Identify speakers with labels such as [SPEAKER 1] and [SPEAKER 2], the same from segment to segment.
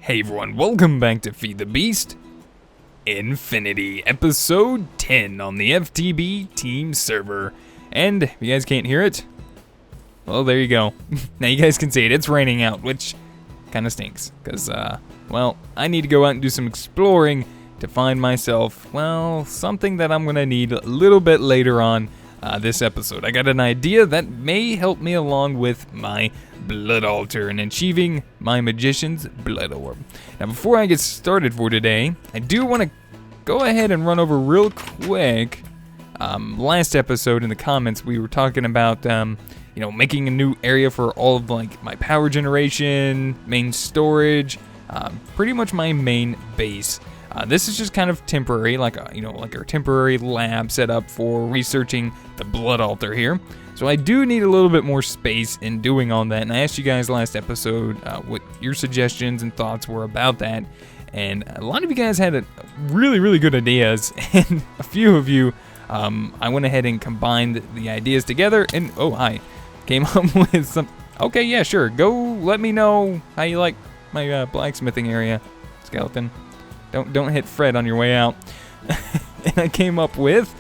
[SPEAKER 1] Hey everyone, welcome back to Feed the Beast Infinity, episode 10 on the FTB team server. And if you guys can't hear it, well, there you go. Now you guys can see it. It's raining out, which kind of stinks. Because, well, I need to go out and do some exploring to find myself, well, something that I'm going to need a little bit later on this episode. I got an idea that may help me along with my blood altar and achieving my magician's blood orb. Now, before I get started for today, I do want to go ahead and run over real quick. Last episode in the comments, we were talking about, making a new area for all of like my power generation, main storage, pretty much my main base. This is just kind of temporary, like our temporary lab set up for researching the blood altar here. So I do need a little bit more space in doing all that, and I asked you guys last episode what your suggestions and thoughts were about that, and a lot of you guys had really, really good ideas, and a few of you, I went ahead and combined the ideas together, and came up with some. Okay, yeah, sure. Go let me know how you like my blacksmithing area, skeleton. Don't hit Fred on your way out. And I came up with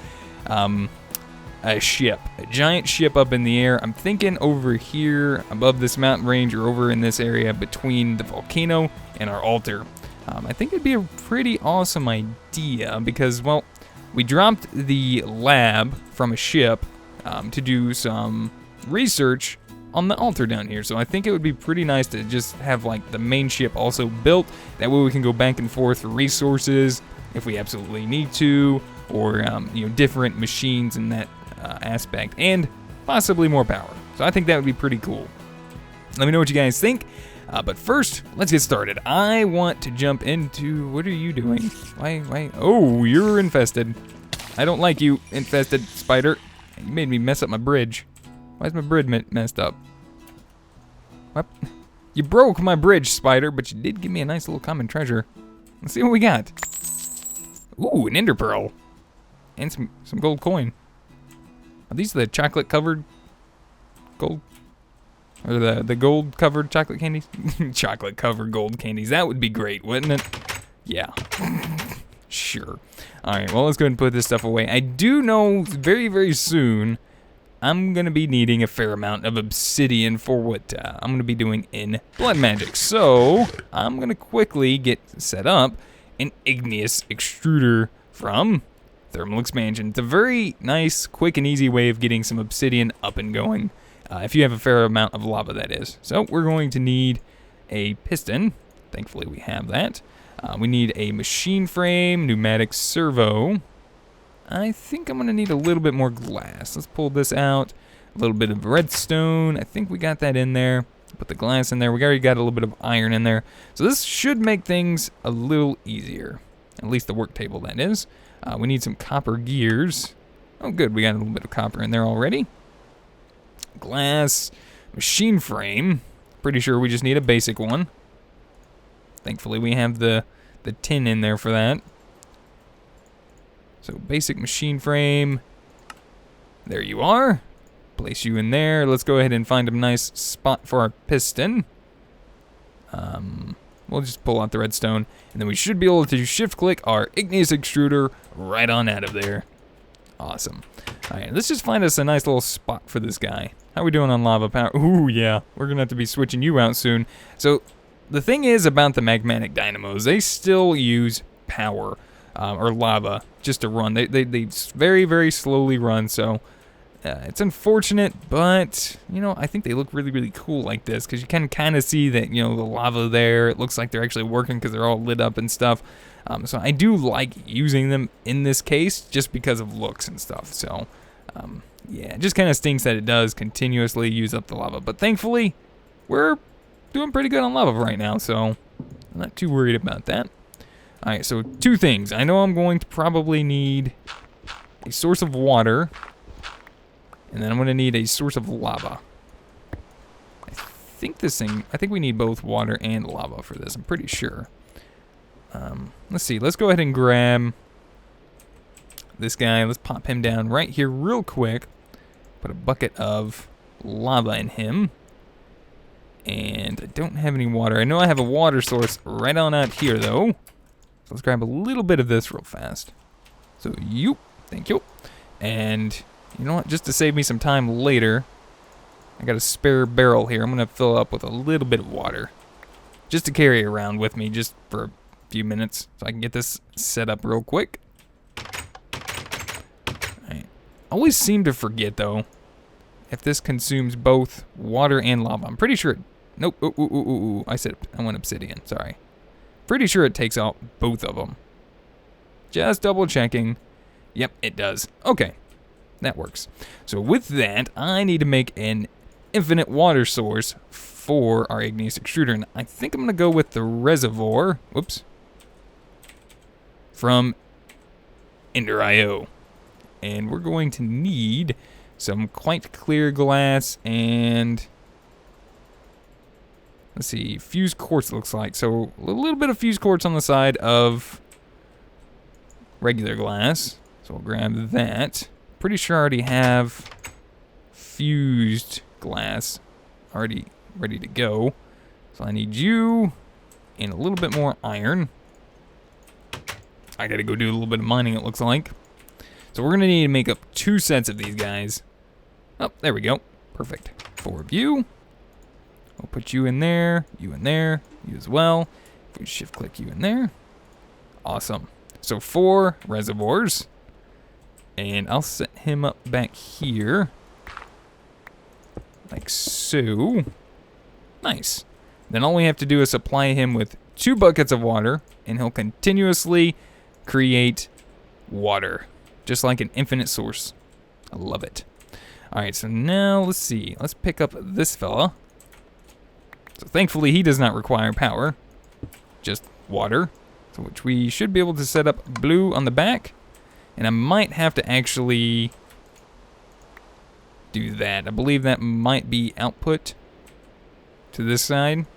[SPEAKER 1] a ship, a giant ship up in the air. I'm thinking over here above this mountain range or over in this area between the volcano and our altar. I think it'd be a pretty awesome idea because, well, we dropped the lab from a ship to do some research on the altar down here, so I think it would be pretty nice to just have like the main ship also built. That way we can go back and forth for resources if we absolutely need to, or different machines in that aspect, and possibly more power. So I think that would be pretty cool. Let me know what you guys think. But first, let's get started. I want to jump into. What are you doing? Why? Oh, you're infested. I don't like you, infested spider. You made me mess up my bridge. Why is my bridge messed up? What? You broke my bridge, spider, but you did give me a nice little common treasure. Let's see what we got. Ooh, an ender pearl. And some gold coin. Are these the chocolate-covered gold? Or the gold-covered chocolate candies? Chocolate-covered gold candies. That would be great, wouldn't it? Yeah. Sure. Alright, well, let's go ahead and put this stuff away. I do know very, very soon I'm going to be needing a fair amount of obsidian for what I'm going to be doing in blood magic. So, I'm going to quickly get set up an igneous extruder from Thermal Expansion. It's a very nice, quick, and easy way of getting some obsidian up and going. If you have a fair amount of lava, that is. So, we're going to need a piston. Thankfully, we have that. We need a machine frame, pneumatic servo. I think I'm going to need a little bit more glass. Let's pull this out. A little bit of redstone. I think we got that in there. Put the glass in there. We already got a little bit of iron in there. So this should make things a little easier. At least the work table, that is. We need some copper gears. Oh, good. We got a little bit of copper in there already. Glass. Machine frame. Pretty sure we just need a basic one. Thankfully, we have the tin in there for that. So basic machine frame, there you are. Place you in there. Let's go ahead and find a nice spot for our piston. We'll just pull out the redstone, and then we should be able to shift click our igneous extruder right on out of there. Awesome. All right, let's just find us a nice little spot for this guy. How are we doing on lava power? Ooh, yeah, we're gonna have to be switching you out soon. So the thing is about the magmatic dynamos, they still use power. Or lava, just to run. They very, very slowly run, so it's unfortunate, but, I think they look really, really cool like this, because you can kind of see that, the lava there. It looks like they're actually working because they're all lit up and stuff. So I do like using them in this case, just because of looks and stuff. So, yeah, it just kind of stinks that it does continuously use up the lava, but thankfully, we're doing pretty good on lava right now, so I'm not too worried about that. Alright, so two things. I know I'm going to probably need a source of water, and then I'm going to need a source of lava. I think we need both water and lava for this, I'm pretty sure. Let's see, let's go ahead and grab this guy. Let's pop him down right here real quick. Put a bucket of lava in him. And I don't have any water. I know I have a water source right on out here, though. So let's grab a little bit of this real fast. So, thank you. And you know what? Just to save me some time later, I got a spare barrel here. I'm going to fill up with a little bit of water. Just to carry around with me just for a few minutes. So I can get this set up real quick. Alright. I always seem to forget, though, if this consumes both water and lava. I'm pretty sure nope. I went obsidian. Sorry. Pretty sure it takes out both of them. Just double checking. Yep, it does. Okay. That works. So with that, I need to make an infinite water source for our igneous extruder. And I think I'm going to go with the reservoir. Whoops. From Ender.io. And we're going to need some quite clear glass and let's see, fused quartz looks like. So a little bit of fused quartz on the side of regular glass. So we'll grab that. Pretty sure I already have fused glass already ready to go. So I need you and a little bit more iron. I gotta go do a little bit of mining, it looks like. So we're gonna need to make up 2 sets of these guys. Oh, there we go. Perfect. 4 of you. We'll put you in there, you as well. If we shift click you in there. Awesome. So 4 reservoirs. And I'll set him up back here. Like so. Nice. Then all we have to do is supply him with 2 buckets of water, and he'll continuously create water. Just like an infinite source. I love it. Alright, so now let's see. Let's pick up this fella. So thankfully he does not require power. Just water. So which we should be able to set up blue on the back. And I might have to actually do that. I believe that might be output to this side.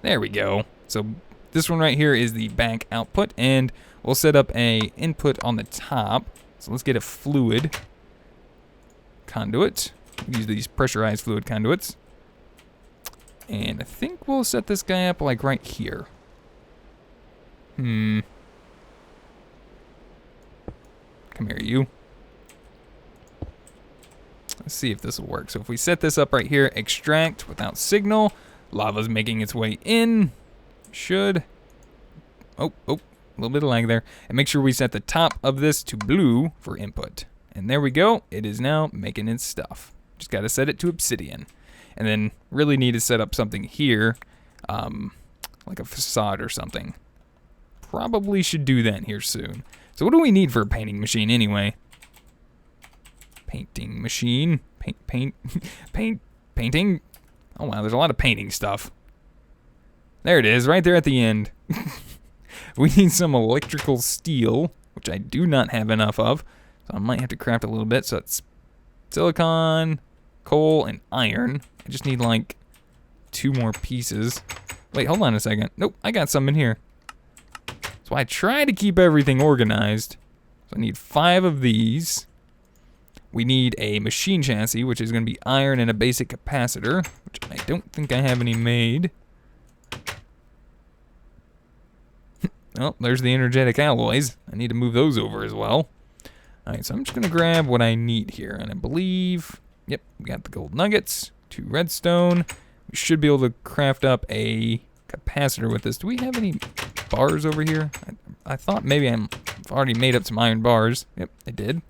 [SPEAKER 1] There we go. So this one right here is the back output, and we'll set up a input on the top. So let's get a fluid conduit. Use these pressurized fluid conduits. And I think we'll set this guy up like right here. Come here, you. Let's see if this will work. So if we set this up right here, extract without signal, lava's making its way in. Should. Oh, a little bit of lag there. And make sure we set the top of this to blue for input. And there we go. It is now making its stuff. Just got to set it to obsidian. And then really need to set up something here, like a facade or something. Probably should do that here soon. So what do we need for a painting machine anyway? Painting machine. Painting. Oh wow, there's a lot of painting stuff. There it is, right there at the end. We need some electrical steel, which I do not have enough of. So I might have to craft a little bit. So it's silicon, coal, and iron. I just need like 2 more pieces. Wait, hold on a second. Nope, I got some in here. So I try to keep everything organized. So I need 5 of these. We need a machine chassis, which is going to be iron and a basic capacitor, which I don't think I have any made. Oh, there's the energetic alloys. I need to move those over as well. Alright, so I'm just going to grab what I need here. And I believe, yep, we got the gold nuggets, 2 redstone. We should be able to craft up a capacitor with this. Do we have any bars over here? I thought maybe I've already made up some iron bars. Yep, I did.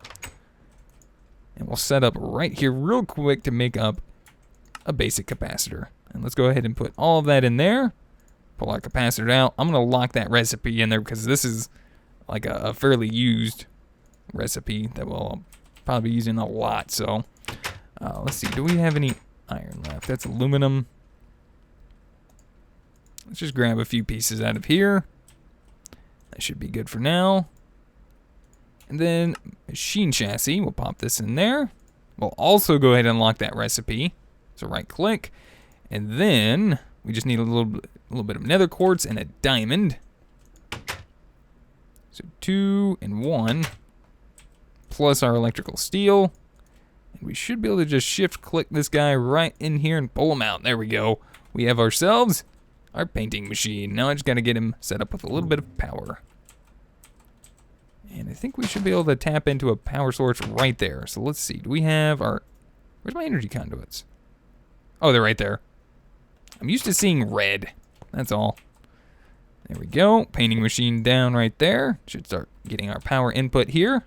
[SPEAKER 1] And we'll set up right here real quick to make up a basic capacitor. And let's go ahead and put all of that in there. Pull our capacitor out. I'm going to lock that recipe in there because this is like a fairly used recipe that we'll probably be using a lot. So let's see. Do we have any iron left? That's aluminum. Let's just grab a few pieces out of here. That should be good for now. And then machine chassis. We'll pop this in there. We'll also go ahead and lock that recipe. So right click. And then we just need a little bit of nether quartz and a diamond. So 2 and 1. Plus our electrical steel. And we should be able to just shift click this guy right in here and pull him out. There we go. We have ourselves our painting machine. Now I just got to get him set up with a little bit of power. And I think we should be able to tap into a power source right there. So let's see. Do we have our... Where's my energy conduits? Oh, they're right there. I'm used to seeing red. That's all. There we go. Painting machine down right there. Should start getting our power input here.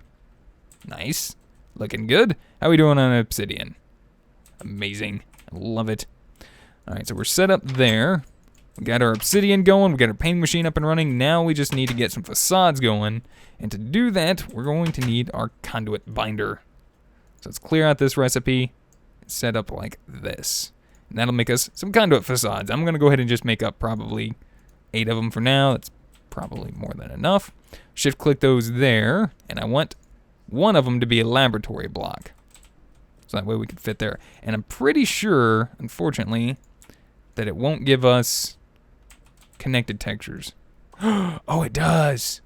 [SPEAKER 1] Nice. Looking good. How are we doing on obsidian? Amazing. I love it. All right, so we're set up there. We got our obsidian going. We got our painting machine up and running. Now we just need to get some facades going. And to do that, we're going to need our conduit binder. So let's clear out this recipe. Set up like this. And that'll make us some conduit facades. I'm going to go ahead and just make up probably 8 of them for now. That's probably more than enough. Shift click those there. And I want one of them to be a laboratory block. So that way we can fit there. And I'm pretty sure, unfortunately, that it won't give us connected textures. Oh, it does.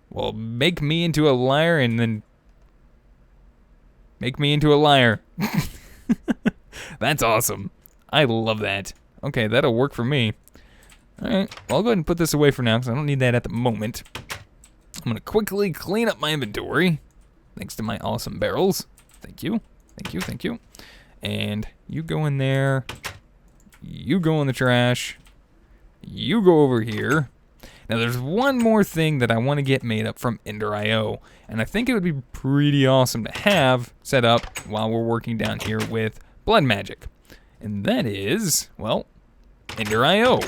[SPEAKER 1] Well, make me into a liar and then make me into a liar. That's awesome. I love that. Okay, that'll work for me. All right, well, I'll go ahead and put this away for now because I don't need that at the moment. I'm going to quickly clean up my inventory. Thanks to my awesome barrels. Thank you. Thank you. Thank you. And you go in there. You go in the trash. You go over here. Now, there's one more thing that I want to get made up from Ender.io, and I think it would be pretty awesome to have set up while we're working down here with blood magic. And that is, well, Ender.io.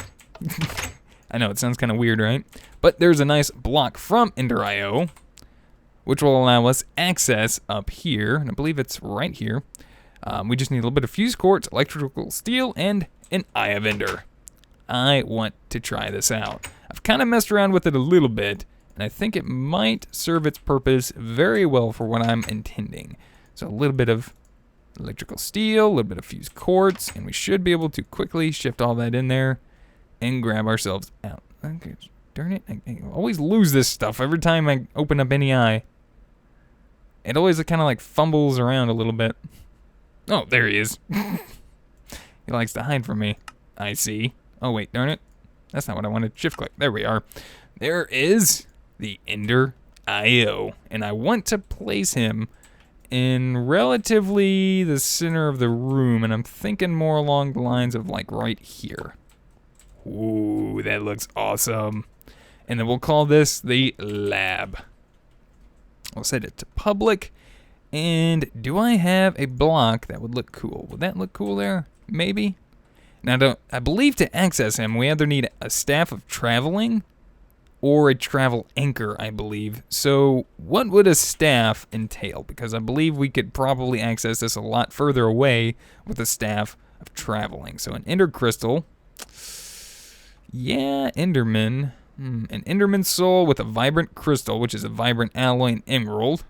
[SPEAKER 1] I know, it sounds kind of weird, right? But there's a nice block from Ender.io, which will allow us access up here, and I believe it's right here. We just need a little bit of fused quartz, electrical steel, and an Eye of Ender. I want to try this out. I've kind of messed around with it a little bit, and I think it might serve its purpose very well for what I'm intending. So a little bit of electrical steel, a little bit of fused quartz, and we should be able to quickly shift all that in there and grab ourselves out. Okay, darn it, I always lose this stuff every time I open up any eye. It always kind of like fumbles around a little bit. Oh, there he is. He likes to hide from me. I see. Oh, wait, darn it. That's not what I wanted. Shift click. There we are. There is the Ender.io. And I want to place him in relatively the center of the room. And I'm thinking more along the lines of like right here. Ooh, that looks awesome. And then we'll call this the lab. I'll set it to public. And do I have a block that would look cool? Would that look cool there? Maybe. Now, I believe to access him, we either need a staff of traveling or a travel anchor, I believe. So what would a staff entail? Because I believe we could probably access this a lot further away with a staff of traveling. So an Ender Crystal. Yeah, Enderman. An Enderman Soul with a Vibrant Crystal, which is a Vibrant Alloy and Emerald.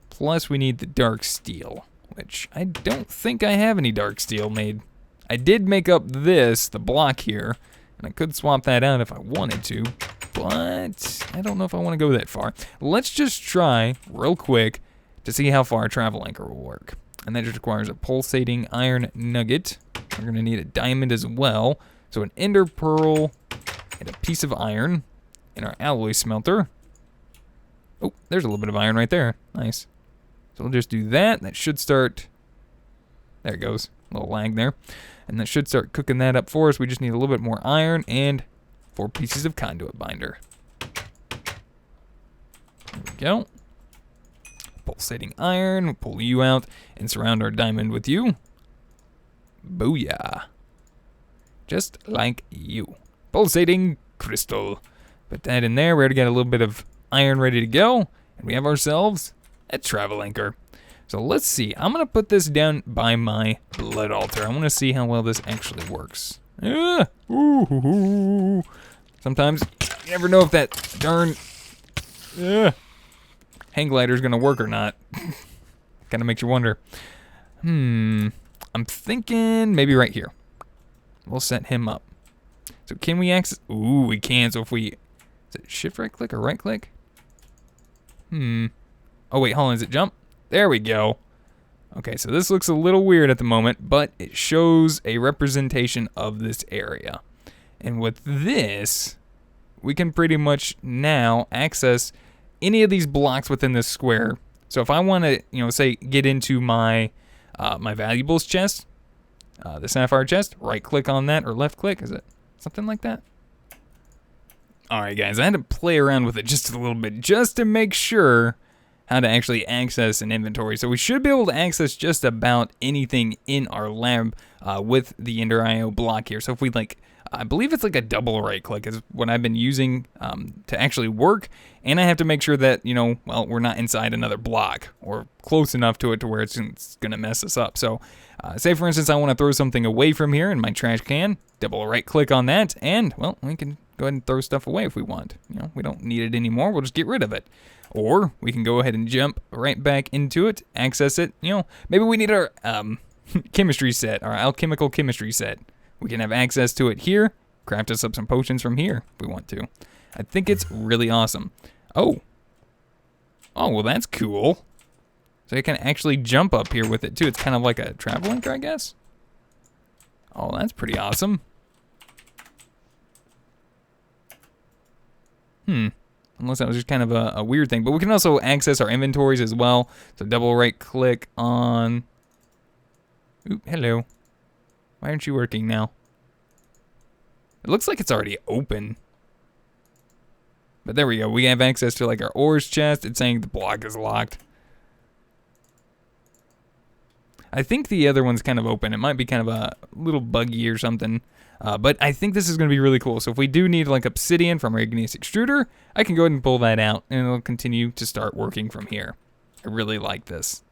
[SPEAKER 1] Plus we need the Dark Steel, which I don't think I have any Dark Steel made. I did make up this, the block here, and I could swap that out if I wanted to, but I don't know if I want to go that far. Let's just try, real quick, to see how far a travel anchor will work. And that just requires a pulsating iron nugget. We're going to need a diamond as well. So an ender pearl and a piece of iron in our alloy smelter. Oh, there's a little bit of iron right there. Nice. So we'll just do that. That should start... There it goes. A little lag there. And that should start cooking that up for us. We just need a little bit more iron and 4 pieces of conduit binder. There we go. Pulsating iron. We'll pull you out and surround our diamond with you. Booyah. Just like you. Pulsating crystal. Put that in there. We already got a little bit of iron ready to go. And we have ourselves a travel anchor. So let's see. I'm going to put this down by my blood altar. I want to see how well this actually works. Sometimes you never know if that darn hang glider is going to work or not. Kind of makes you wonder. I'm thinking maybe right here. We'll set him up. So can we access? Ooh, we can. So if we... Is it shift right click or right click? Oh wait, hold on. Is it jump? There we go. Okay, so this looks a little weird at the moment, but it shows a representation of this area. And with this, we can pretty much now access any of these blocks within this square. So if I want to, say, get into my my valuables chest, the sapphire chest, right-click on that, or left-click, is it something like that? Alright guys, I had to play around with it just a little bit, just to make sure how to actually access an inventory. So we should be able to access just about anything in our lab with the Ender IO block here. So if we I believe it's like a double right click is what I've been using to actually work. And I have to make sure that, we're not inside another block or close enough to it to where it's going to mess us up. So say for instance, I want to throw something away from here in my trash can, double right click on that, and well, we can go ahead and throw stuff away if we want. We don't need it anymore. We'll just get rid of it. Or we can go ahead and jump right back into it, access it. Maybe we need our chemistry set, our alchemical chemistry set. We can have access to it here, craft us up some potions from here if we want to. I think it's really awesome. Oh, well that's cool. So I can actually jump up here with it too. It's kind of like a travel anchor, I guess. Oh, that's pretty awesome. Unless that was just kind of a weird thing. But we can also access our inventories as well. So double right click on... Oop, hello. Why aren't you working now? It looks like it's already open. But there we go. We have access to our ores chest. It's saying the block is locked. I think the other one's kind of open. It might be kind of a little buggy or something. But I think this is going to be really cool. So if we do need obsidian from our igneous extruder, I can go ahead and pull that out and it'll continue to start working from here. I really like this.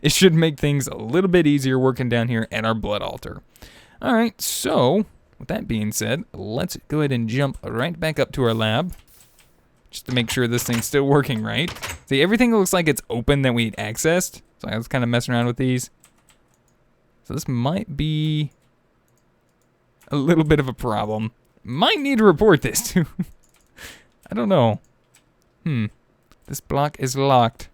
[SPEAKER 1] It should make things a little bit easier working down here at our blood altar. Alright, so with that being said, let's go ahead and jump right back up to our lab. Just to make sure this thing's still working right. See, everything looks like it's open that we accessed. So I was kind of messing around with these. So this might be a little bit of a problem. Might need to report this to. I don't know. This block is locked.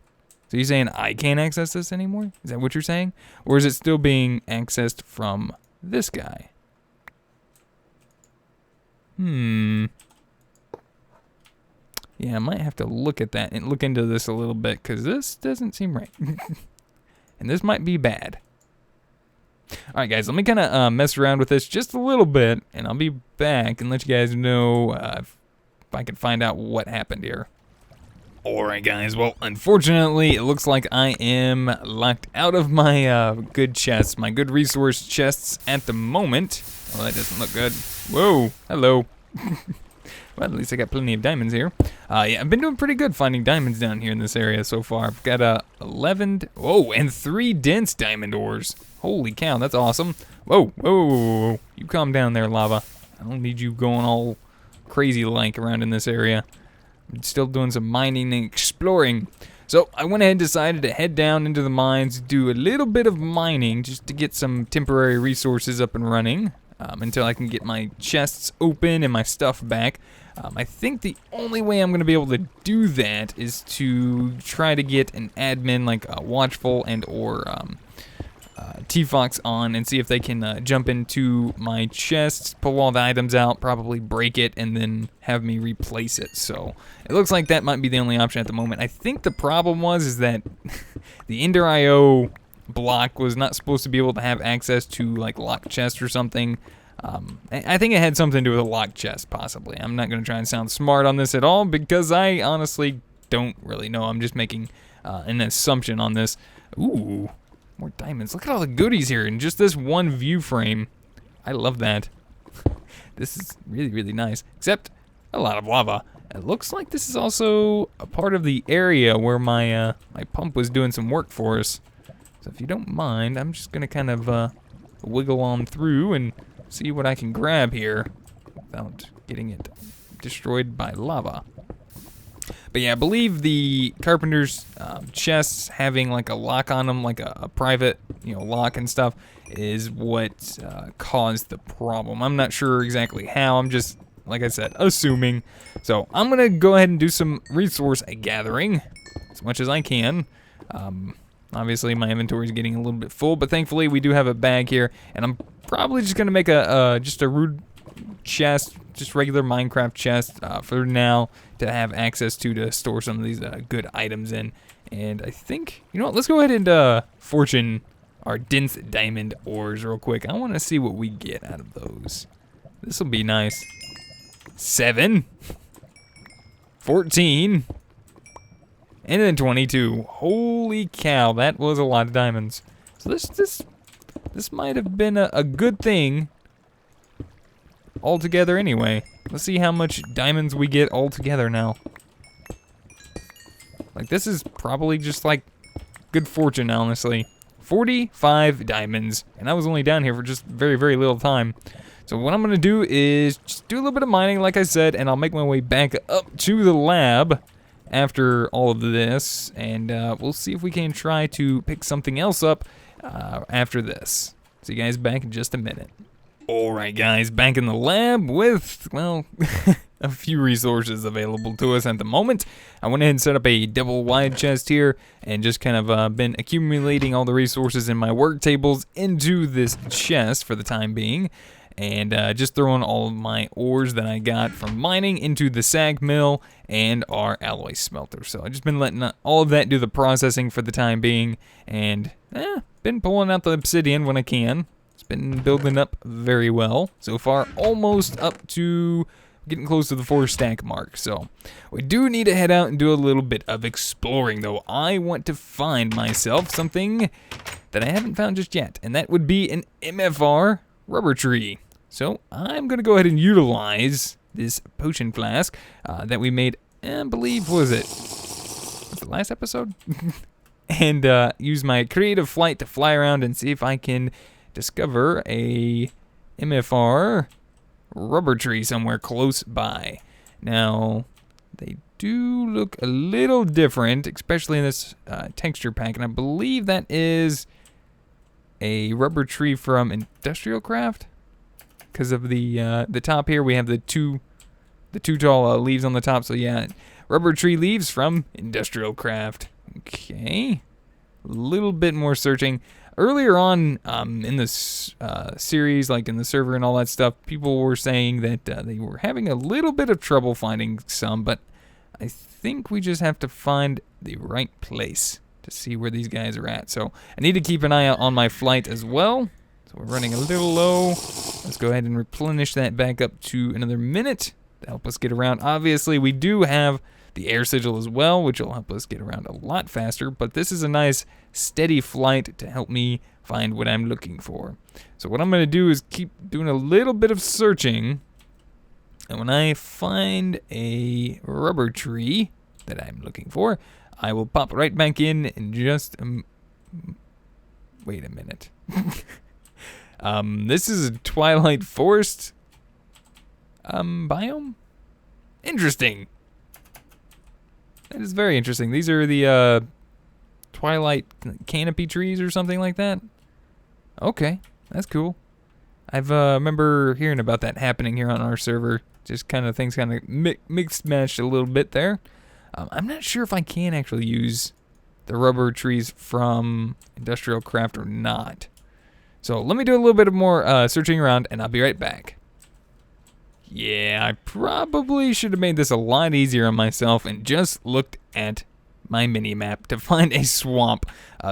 [SPEAKER 1] So you're saying I can't access this anymore? Is that what you're saying? Or is it still being accessed from this guy? Yeah, I might have to look at that and look into this a little bit because this doesn't seem right. And this might be bad. Alright guys, let me kind of mess around with this just a little bit, and I'll be back and let you guys know if I can find out what happened here. Alright guys, well unfortunately it looks like I am locked out of my good chests, my good resource chests at the moment. Well, that doesn't look good. Whoa, hello. Well, at least I got plenty of diamonds here. Yeah, I've been doing pretty good finding diamonds down here in this area so far. I've got 11, and 3 dense diamond ores. Holy cow, that's awesome. Whoa. You calm down there, lava. I don't need you going all crazy like around in this area. I'm still doing some mining and exploring. So I went ahead and decided to head down into the mines, do a little bit of mining just to get some temporary resources up and running until I can get my chests open and my stuff back. I think the only way I'm going to be able to do that is to try to get an admin like Watchful and or T-Fox on and see if they can jump into my chests, pull all the items out, probably break it, and then have me replace it. So it looks like that might be the only option at the moment. I think the problem is that the Ender IO block was not supposed to be able to have access to like locked chest or something. I think it had something to do with a locked chest, possibly. I'm not going to try and sound smart on this at all because I honestly don't really know. I'm just making an assumption on this. Ooh, more diamonds. Look at all the goodies here in just this one view frame. I love that. This is really, really nice. Except a lot of lava. It looks like this is also a part of the area where my my pump was doing some work for us. So if you don't mind, I'm just going to kind of wiggle on through and see what I can grab here without getting it destroyed by lava. But yeah, I believe the carpenter's chests having like a lock on them, like a private, lock and stuff, is what caused the problem. I'm not sure exactly how. I'm just, like I said, assuming. So I'm gonna go ahead and do some resource gathering as much as I can. Obviously, my inventory is getting a little bit full, but thankfully we do have a bag here, and I'm probably just gonna make just a rude chest, just regular Minecraft chest for now to have access to store some of these good items in. And I think, you know what? Let's go ahead and fortune our dense diamond ores real quick. I want to see what we get out of those. This will be nice. 7, 14. And then 22. Holy cow, that was a lot of diamonds. So this might have been a good thing altogether anyway. Let's see how much diamonds we get altogether now. Like, this is probably just like good fortune, honestly. 45 diamonds, and I was only down here for just very, very little time. So what I'm gonna do is just do a little bit of mining, like I said, and I'll make my way back up to the lab after all of this, and we'll see if we can try to pick something else up after this. See you guys back in just a minute. Alright guys, back in the lab with, well, a few resources available to us at the moment. I went ahead and set up a double wide chest here and just kind of been accumulating all the resources in my work tables into this chest for the time being. And just throwing all of my ores that I got from mining into the sag mill and our alloy smelter. So I've just been letting all of that do the processing for the time being, and been pulling out the obsidian when I can. It's been building up very well so far, almost up to getting close to the 4 stack mark. So we do need to head out and do a little bit of exploring, though. I want to find myself something that I haven't found just yet, and that would be an MFR rubber tree. So I'm gonna go ahead and utilize this potion flask that we made, I believe, was it the last episode? And use my creative flight to fly around and see if I can discover a MFR rubber tree somewhere close by. Now, they do look a little different, especially in this texture pack, and I believe that is a rubber tree from Industrial Craft, because of the top here. We have the two tall leaves on the top. So yeah, rubber tree leaves from Industrial Craft. Okay, a little bit more searching. Earlier on in this series, like in the server and all that stuff, people were saying that they were having a little bit of trouble finding some, but I think we just have to find the right place to see where these guys are at. So I need to keep an eye out on my flight as well. So we're running a little low. Let's go ahead and replenish that back up to another minute to help us get around. Obviously, we do have the air sigil as well, which will help us get around a lot faster, but this is a nice steady flight to help me find what I'm looking for. So what I'm going to do is keep doing a little bit of searching, and when I find a rubber tree that I'm looking for, I will pop right back in just wait a minute. This is a Twilight Forest biome? Interesting. That is very interesting. These are the Twilight canopy trees or something like that. Okay, that's cool. I've remember hearing about that happening here on our server. Just kind of things kind of mixed matched a little bit there. I'm not sure if I can actually use the rubber trees from Industrial Craft or not. So let me do a little bit of more searching around, and I'll be right back. Yeah, I probably should have made this a lot easier on myself and just looked at my mini-map to find a swamp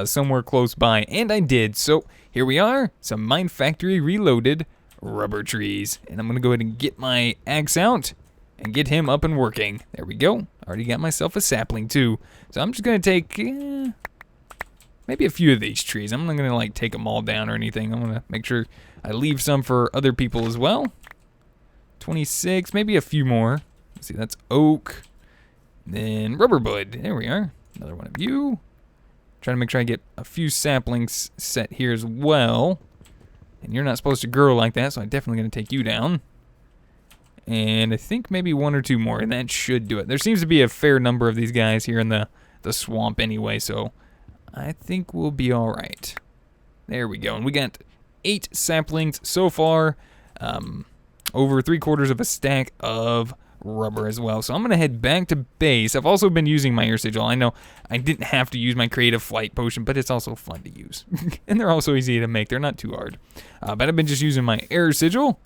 [SPEAKER 1] somewhere close by, and I did. So here we are, some Mine Factory Reloaded rubber trees. And I'm going to go ahead and get my axe out and get him up and working. There we go. Already got myself a sapling too. So I'm just going to take maybe a few of these trees. I'm not going to like take them all down or anything. I'm going to make sure I leave some for other people as well. 26, maybe a few more. Let's see, that's oak. Then rubberbud. There we are. Another one of you. Trying to make sure I get a few saplings set here as well. And you're not supposed to grow like that, so I'm definitely going to take you down. And I think maybe 1 or 2 more, and that should do it. There seems to be a fair number of these guys here in the swamp anyway, so I think we'll be all right. There we go. And we got 8 saplings so far. Over 3/4 of a stack of rubber as well. So I'm going to head back to base. I've also been using my air sigil. I know I didn't have to use my creative flight potion, but it's also fun to use. And they're also easy to make. They're not too hard. But I've been just using my air sigil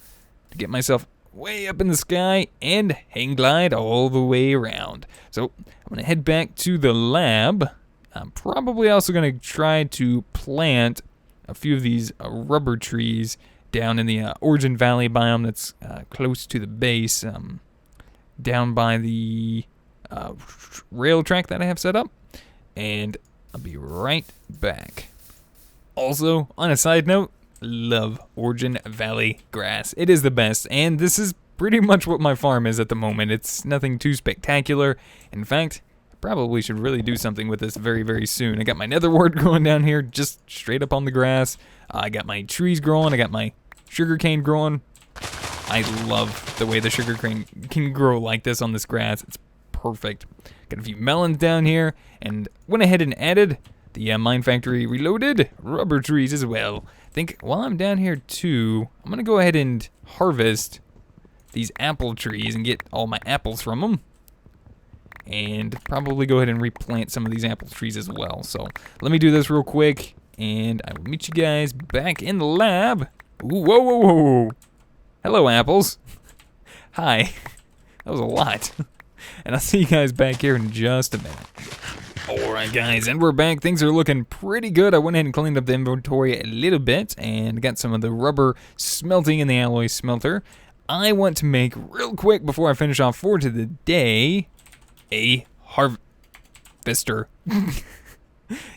[SPEAKER 1] to get myself way up in the sky and hang glide all the way around. So I'm going to head back to the lab. I'm probably also going to try to plant a few of these rubber trees down in the Origin Valley biome that's close to the base, down by the rail track that I have set up. And I'll be right back. Also, on a side note, love Origin Valley grass. It is the best, and this is pretty much what my farm is at the moment. It's nothing too spectacular. In fact, I probably should really do something with this very, very soon. I got my nether wart growing down here, just straight up on the grass. I got my trees growing. I got my sugarcane growing. I love the way the sugarcane can grow like this on this grass. It's perfect. Got a few melons down here, and went ahead and added the Mine Factory Reloaded rubber trees as well. I think while I'm down here too, I'm gonna go ahead and harvest these apple trees and get all my apples from them. And probably go ahead and replant some of these apple trees as well. So let me do this real quick, and I will meet you guys back in the lab. Ooh, whoa, whoa, whoa. Hello, apples. Hi. That was a lot. And I'll see you guys back here in just a minute. Alright guys, and we're back. Things are looking pretty good. I went ahead and cleaned up the inventory a little bit and got some of the rubber smelting in the alloy smelter. I want to make, real quick before I finish off for the day, a harvester.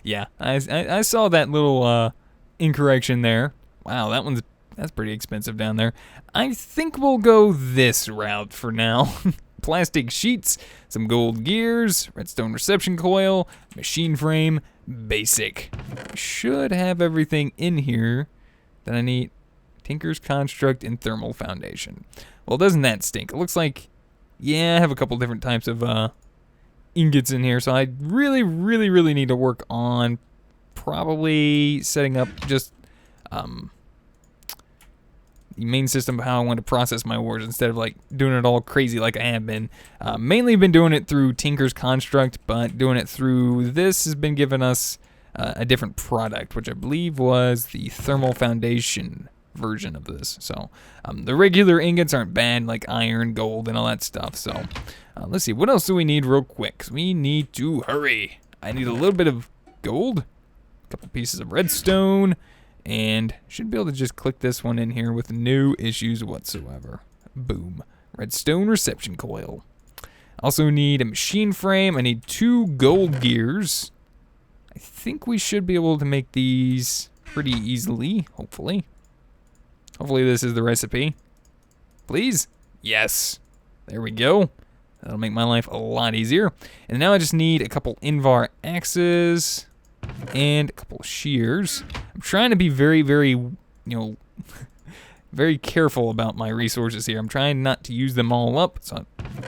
[SPEAKER 1] Yeah, I saw that little incorrection there. Wow, that's pretty expensive down there. I think we'll go this route for now. Plastic sheets, some gold gears, redstone reception coil, machine frame, basic. Should have everything in here that I need. Tinker's construct and thermal foundation. Well, doesn't that stink? It looks like, yeah, I have a couple different types of ingots in here, so I really need to work on probably setting up just the main system of how I want to process my ores instead of like doing it all crazy like I have been. Mainly been doing it through Tinker's Construct, but doing it through this has been giving us a different product, which I believe was the thermal foundation version of this. So the regular ingots aren't bad, like iron, gold, and all that stuff. So let's see, what else do we need real quick? We need to hurry. I need a little bit of gold, a couple pieces of redstone, and should be able to just click this one in here with no issues whatsoever. Boom. Redstone reception coil. Also need a machine frame. I need 2 gold gears. I think we should be able to make these pretty easily, hopefully. Hopefully this is the recipe. Please? Yes. There we go. That'll make my life a lot easier. And now I just need a couple Invar axes and a couple shears. I'm trying to be very, very careful about my resources here. I'm trying not to use them all up, so I'm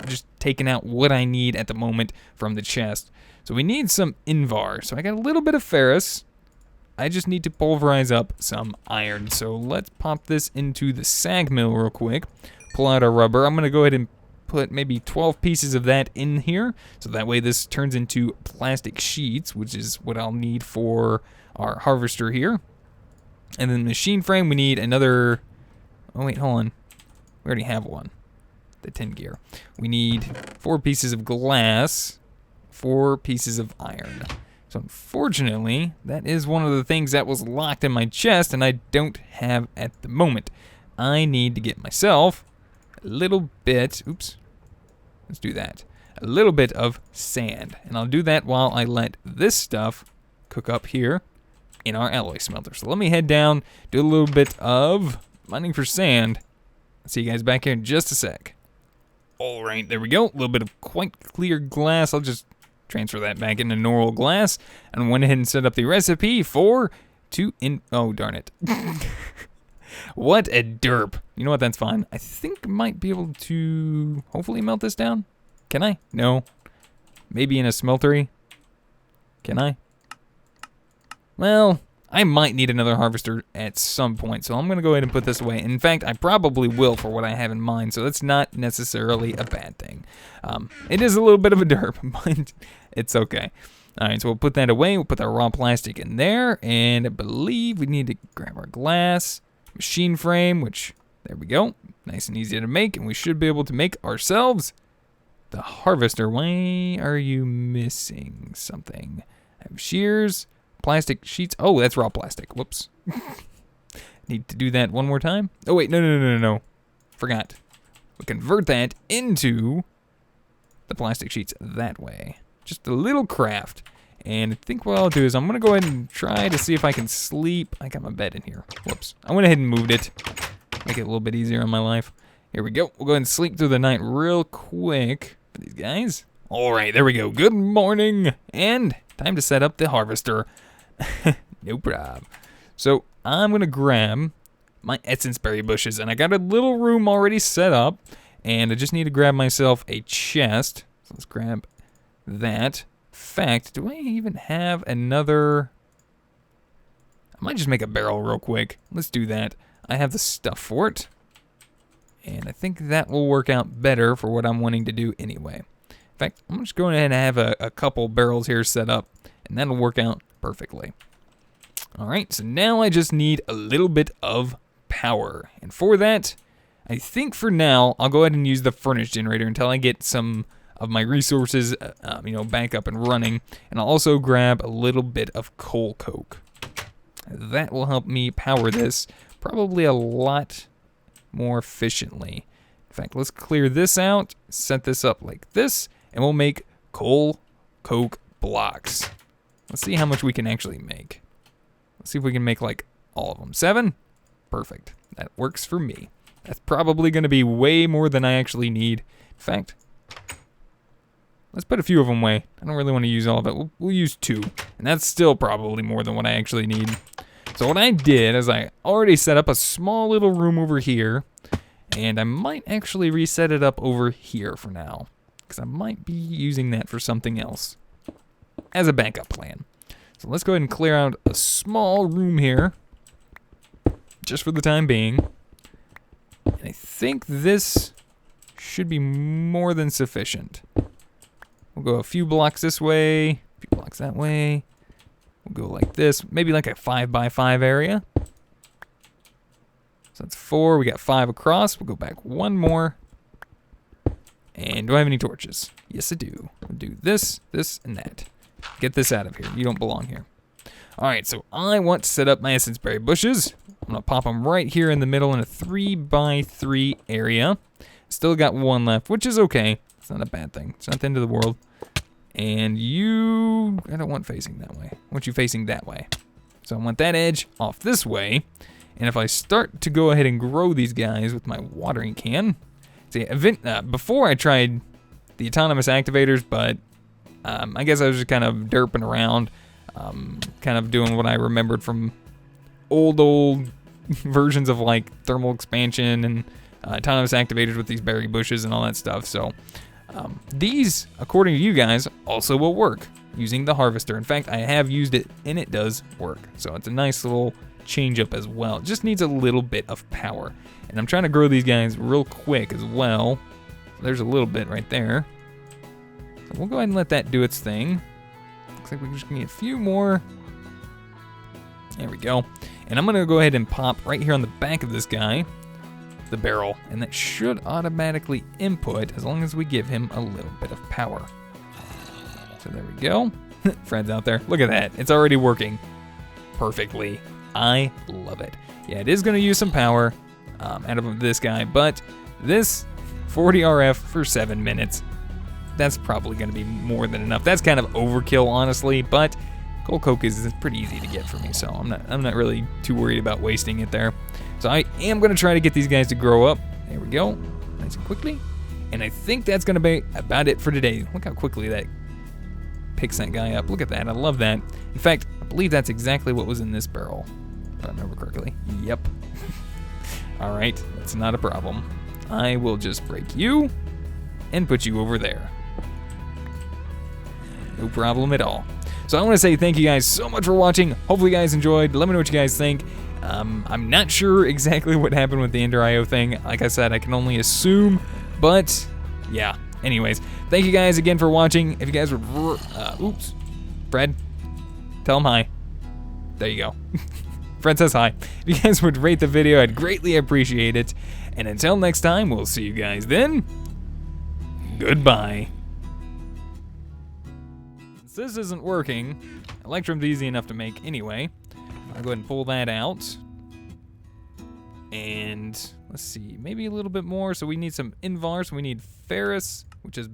[SPEAKER 1] just taking out what I need at the moment from the chest. So we need some Invar. So I got a little bit of ferrous. I just need to pulverize up some iron. So let's pop this into the sag mill real quick. Pull out our rubber. I'm going to go ahead and put maybe 12 pieces of that in here. So that way this turns into plastic sheets, which is what I'll need for our harvester here. And then the machine frame, we need another... Oh, wait, hold on. We already have one. The 10 gear. We need 4 pieces of glass, 4 pieces of iron. So unfortunately, that is one of the things that was locked in my chest and I don't have at the moment. I need to get myself a little bit, oops, let's do that. A little bit of sand. And I'll do that while I let this stuff cook up here in our alloy smelter. So let me head down, do a little bit of mining for sand. I'll see you guys back here in just a sec. All right, there we go. A little bit of quite clear glass. I'll just transfer that back into normal glass, and went ahead and set up the recipe for oh, darn it. What a derp. You know what, that's fine. I think I might be able to hopefully melt this down. Can I? No. Maybe in a smeltery. Can I? Well, I might need another harvester at some point, so I'm going to go ahead and put this away. In fact, I probably will for what I have in mind, so that's not necessarily a bad thing. It is a little bit of a derp, but it's okay. All right, so we'll put that away. We'll put that raw plastic in there, and I believe we need to grab our glass, machine frame, which, there we go. Nice and easy to make, and we should be able to make ourselves the harvester. Why are you missing something? I have shears. Plastic sheets. Oh, that's raw plastic. Whoops. Need to do that one more time. Oh, wait. No. Forgot. We convert that into the plastic sheets that way. Just a little craft. And I think what I'll do is I'm going to go ahead and try to see if I can sleep. I got my bed in here. Whoops. I went ahead and moved it. Make it a little bit easier on my life. Here we go. We'll go ahead and sleep through the night real quick for these guys. All right. There we go. Good morning. And time to set up the harvester. No problem. So I'm going to grab my essence berry bushes, and I got a little room already set up, and I just need to grab myself a chest. So let's grab that. In fact, do I even have another? I might just make a barrel real quick. Let's do that. I have the stuff for it, and I think that will work out better for what I'm wanting to do anyway. In fact, I'm just going ahead and have a couple barrels here set up, and that'll work out perfectly. All right, so now I just need a little bit of power. And for that, I think for now, I'll go ahead and use the furnace generator until I get some of my resources, back up and running. And I'll also grab a little bit of coal coke. That will help me power this probably a lot more efficiently. In fact, let's clear this out, set this up like this, and we'll make coal coke blocks. Let's see how much we can actually make. Let's see if we can make like all of them. 7? Perfect. That works for me. That's probably going to be way more than I actually need. In fact, let's put a few of them away. I don't really want to use all of it. We'll use 2. And that's still probably more than what I actually need. So what I did is I already set up a small little room over here. And I might actually reset it up over here for now, because I might be using that for something else as a backup plan. So let's go ahead and clear out a small room here, just for the time being. And I think this should be more than sufficient. We'll go a few blocks this way, a few blocks that way. We'll go like this, maybe like a 5x5 area. So that's 4, we got 5 across. We'll go back one more. And do I have any torches? Yes, I do. We'll do this, this, and that. Get this out of here. You don't belong here. All right, so I want to set up my essence berry bushes. I'm going to pop them right here in the middle in a 3x3 area. Still got 1 left, which is okay. It's not a bad thing. It's not the end of the world. And you, I don't want facing that way. I want you facing that way. So I want that edge off this way. And if I start to go ahead and grow these guys with my watering can. See, before I tried the autonomous activators, but I guess I was just kind of derping around, kind of doing what I remembered from old versions of like thermal expansion and autonomous activators with these berry bushes and all that stuff. So these, according to you guys, also will work using the harvester. In fact, I have used it and it does work. So it's a nice little change up as well. It just needs a little bit of power. And I'm trying to grow these guys real quick as well. There's a little bit right there. So we'll go ahead and let that do its thing. Looks like we just need a few more. There we go. And I'm going to go ahead and pop right here on the back of this guy the barrel. And that should automatically input as long as we give him a little bit of power. So there we go. Friends out there, look at that. It's already working perfectly. I love it. Yeah, it is going to use some power out of this guy, but this 40 RF for 7 minutes, that's probably going to be more than enough. That's kind of overkill, honestly, but coal coke is pretty easy to get for me, so I'm not really too worried about wasting it there. So I am going to try to get these guys to grow up. There we go, nice and quickly. And I think that's going to be about it for today. Look how quickly that picks that guy up. Look at that, I love that. In fact, I believe that's exactly what was in this barrel, if I remember correctly. Yep. All right, that's not a problem. I will just break you and put you over there. No problem at all. So I want to say thank you guys so much for watching. Hopefully you guys enjoyed. Let me know what you guys think. I'm not sure exactly what happened with the Ender IO thing. Like I said, I can only assume, but yeah. Anyways, thank you guys again for watching. If you guys would, oops, Fred, tell him hi. There you go. Fred says hi. If you guys would rate the video, I'd greatly appreciate it. And until next time, we'll see you guys then. Goodbye. Since this isn't working, Electrum's easy enough to make anyway. I'll go ahead and pull that out. And let's see, maybe a little bit more. So we need some Invar, so we need Ferrous, which is